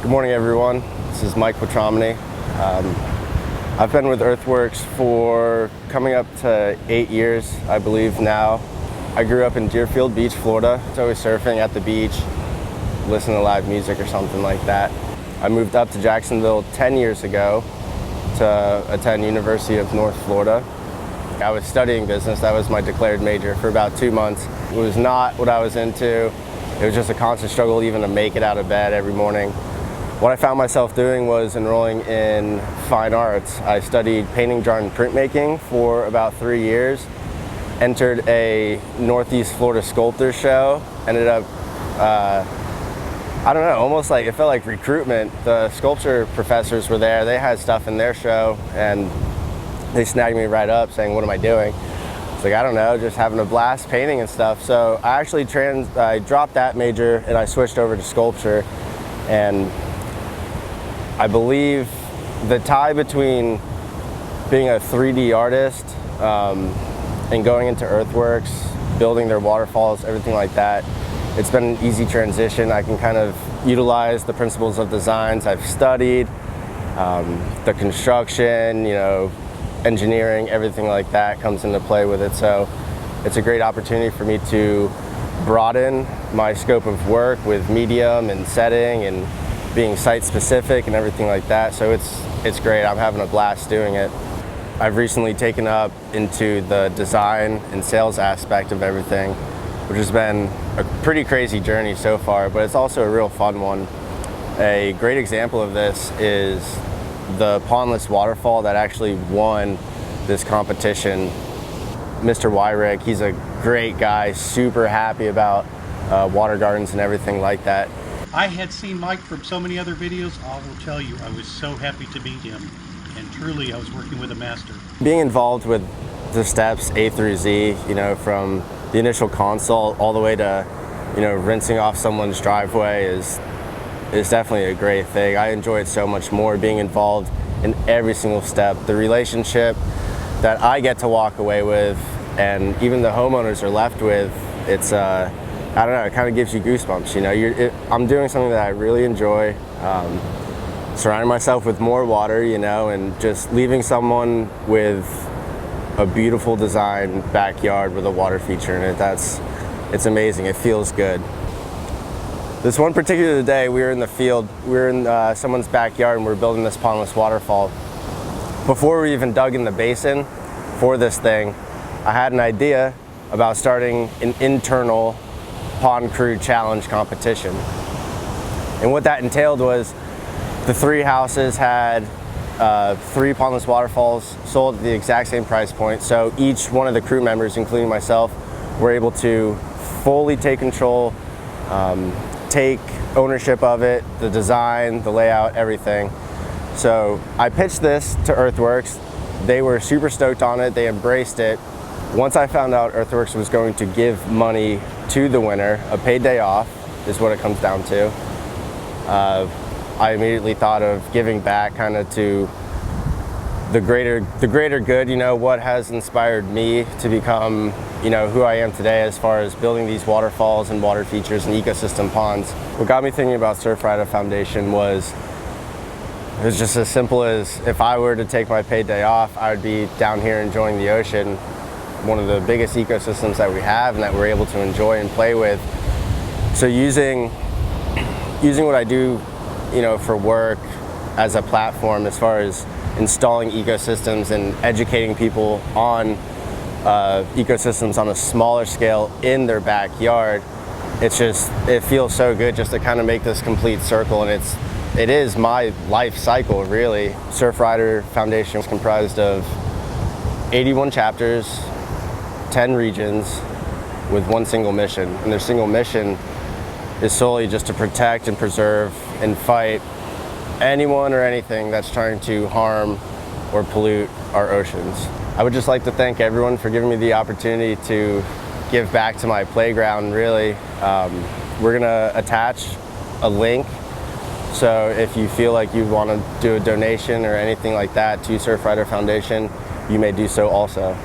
Good morning, everyone. This is Mike Quatromoni. I've been with Earthworks for coming up to 8 years, I believe now. I grew up in Deerfield Beach, Florida. It's always surfing at the beach, listening to live music or something like that. I moved up to Jacksonville 10 years ago to attend University of North Florida. I was studying business. That was my declared major for about 2 months. It was not what I was into. It was just a constant struggle even to make it out of bed every morning. What I found myself doing was enrolling in fine arts. I studied painting, drawing, and printmaking for about 3 years. Entered a Northeast Florida sculptor show. Ended up, I don't know, almost like, it felt like recruitment. The sculpture professors were there. They had stuff in their show and they snagged me right up saying, what am I doing? It's like, I don't know, just having a blast painting and stuff. So I actually I dropped that major and I switched over to sculpture. And I believe the tie between being a 3D artist and going into Earthworks, building their waterfalls, everything like that, it's been an easy transition. I can kind of utilize the principles of designs I've studied, the construction, engineering, everything like that comes into play with it. So it's a great opportunity for me to broaden my scope of work with medium and setting and being site specific and everything like that. So it's great. I'm having a blast doing it. I've recently taken up into the design and sales aspect of everything, which has been a pretty crazy journey so far, but it's also a real fun one. A great example of this is the pondless waterfall that actually won this competition. Mr. Wyrick, he's a great guy, super happy about water gardens and everything like that. I had seen Mike from so many other videos. I will tell you, I was so happy to meet him, and truly I was working with a master. Being involved with the steps A through Z, from the initial consult all the way to, rinsing off someone's driveway is definitely a great thing. I enjoy it so much more, being involved in every single step. The relationship that I get to walk away with, and even the homeowners are left with, it's I don't know, it kind of gives you goosebumps. I'm doing something that I really enjoy, surrounding myself with more water, and just leaving someone with a beautiful design backyard with a water feature in it. It's amazing. It feels good. This one particular day, we were in the field. We were in someone's backyard and we were building this pondless waterfall. Before we even dug in the basin for this thing, I had an idea about starting an internal pond crew challenge competition. And what that entailed was the 3 houses had 3 pondless waterfalls sold at the exact same price point. So each one of the crew members, including myself, were able to fully take control, take ownership of it, the design, the layout, everything. So I pitched this to Earthworks. They were super stoked on it. They embraced it. Once I found out Earthworks was going to give money to the winner, a paid day off is what it comes down to, I immediately thought of giving back kind of to the greater good, what has inspired me to become, who I am today as far as building these waterfalls and water features and ecosystem ponds. What got me thinking about Surfrider Foundation was, it was just as simple as if I were to take my paid day off, I would be down here enjoying the ocean, one of the biggest ecosystems that we have and that we're able to enjoy and play with. So using what I do, for work as a platform as far as installing ecosystems and educating people on ecosystems on a smaller scale in their backyard, it feels so good just to kind of make this complete circle, and it is my life cycle, really. Surfrider Foundation is comprised of 81 chapters, 10 regions with one single mission, and their single mission is solely just to protect and preserve and fight anyone or anything that's trying to harm or pollute our oceans. I would just like to thank everyone for giving me the opportunity to give back to my playground, really. We're gonna attach a link, so if you feel like you want to do a donation or anything like that to Surfrider Foundation, you may do so also.